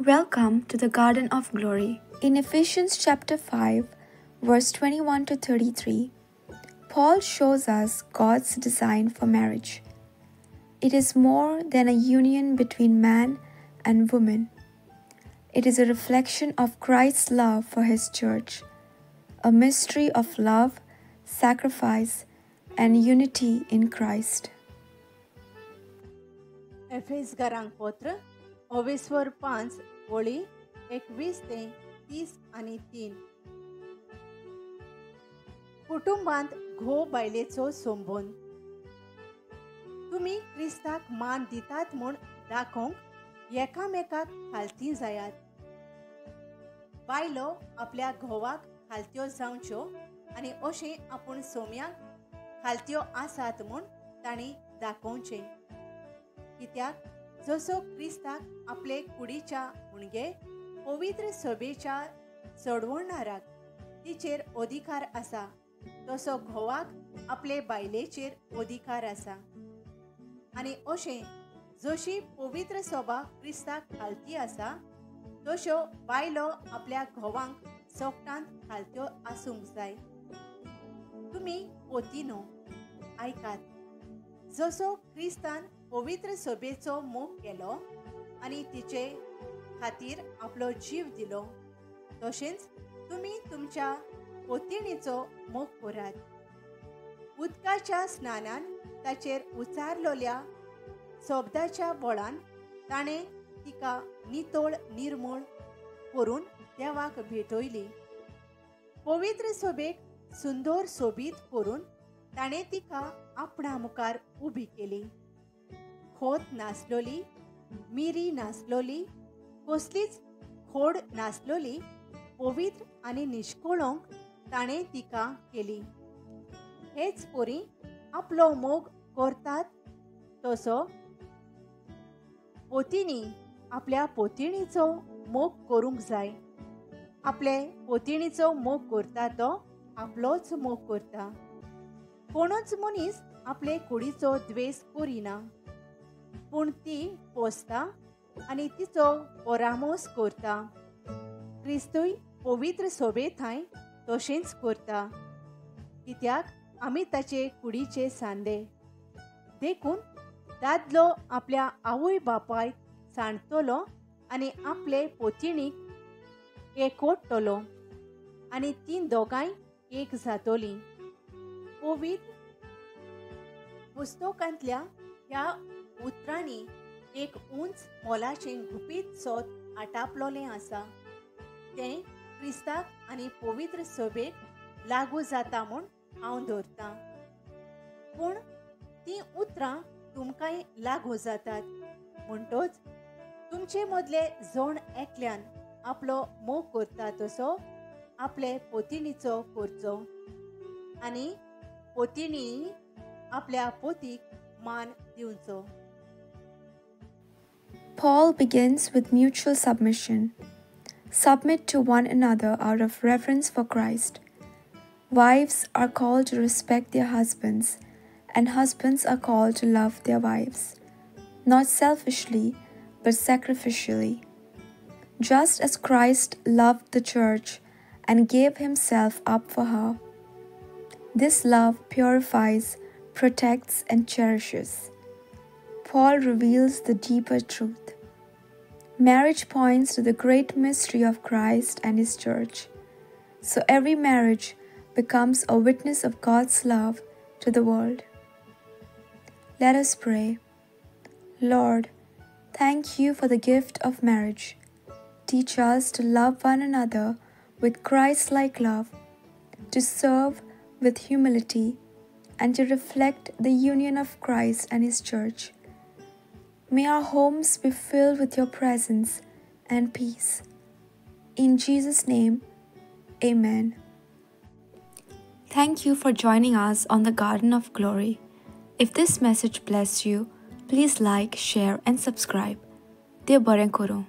Welcome to the Garden of Glory. In Ephesians chapter 5, verse 21 to 33, Paul shows us God's design for marriage. It is more than a union between man and woman. It is a reflection of Christ's love for his church, a mystery of love, sacrifice, and unity in Christ. एफेसकारांक पत्र 5 वळी 21 ते 30 आणि 3. कुटुंबांत घोव बायलेचो संबंद. तुम्ही क्रिस्ताक मान दितात म्हूण दाखोवंक एकामेकाक खालती जायात. बायलो आपल्या घोवाक खालत्यो जावच्यो आनी अशें आपूण सोम्याक खालत्यो आसात म्हूण तांणी दाखोवचें. कित्याक जसो क्रिस्ताक आपले कुडीच्या मुणगे पवित्र सभेच्या चडवणाराक तिचेर अधिकार आसा, तसो घोवाक आपले बायलेचेर अधिकार आसा. आनी अशें जशी पवित्र सभा क्रिस्ताक खालती आसा, तश्यो बायलो आपल्या घोवांक सोगटांत खालत्यो आसूंक जाय. तुमी पोतिनो आयकात. जसो क्रिस्तान पवित्र सभेचो मोग केलो आनी तिचे खातीर आपलो जीव दिलो, तशेंच तुमी तुमच्या पोतिणीचो मोग करात. उदकाच्या स्नानान ताचेर उचारलोल्या सोबदाच्या बळान ताणें तिका नितळ निर्मळ करून देवाक भेटयली. पवित्र सभेक सुंदर सोबीत करून ताणें तिका आपणा मुखार उबी केली. खोत नासलोली, मिरी नासलोली, कसलीच खोड नासलोली, पवित्र आनी निश्कळोंक ताणें तिका केली. हेच परी आपलो मोग करतात तसो पोतिनी आपल्या पोतिणीचो मोग करूंक जाय. आपले पोतिणीचो मोग करता तो आपलोच मोग करता. कोणूच मनीस आपले कुडीचो द्वेष करिना, पूण ती पोसता आनी तिचो परामोस करता. क्रिस्तूय पवित्र सभे थंय तशेंच करता, कित्याक आमी ताचे कुडीचे सांदे. देखून दादलो आपल्या आवय बापायक सांडटलो आनी आपले पोतिणीक एकवटतलो आनी तीं दोगांय एक जातोलीं. पवित्र पुस्तकांतल्या ह्या उतरांनी एक उंच मोलाचें गुपीत सोद आटापलोलें आसा. तें क्रिस्ताक आनी पवित्र सभेक लागू जाता म्हूण हांव धरतां. पूण तीं उतरां तुमकांय लागू जातात. म्हणटच तुमचे मदले जण एकल्यान आपलो मोग करता तसो आपले पोतिणीचो करचो आनी पोतिणी आपल्या पोतीक मान दिवचो. Paul begins with mutual submission. Submit to one another out of reverence for Christ. Wives are called to respect their husbands, and husbands are called to love their wives, not selfishly, but sacrificially. Just as Christ loved the church and gave himself up for her. This love purifies, protects, and cherishes. Paul reveals the deeper truth. Marriage points to the great mystery of Christ and his church. So every marriage becomes a witness of God's love to the world. Let us pray. Lord, thank you for the gift of marriage. Teach us to love one another with Christ-like love, to serve with humility, and to reflect the union of Christ and his church. May our homes be filled with your presence and peace. In Jesus' name, Amen. Thank you for joining us on the Garden of Glory. If this message blessed you, please like, share, and subscribe. Dear Baren Koro.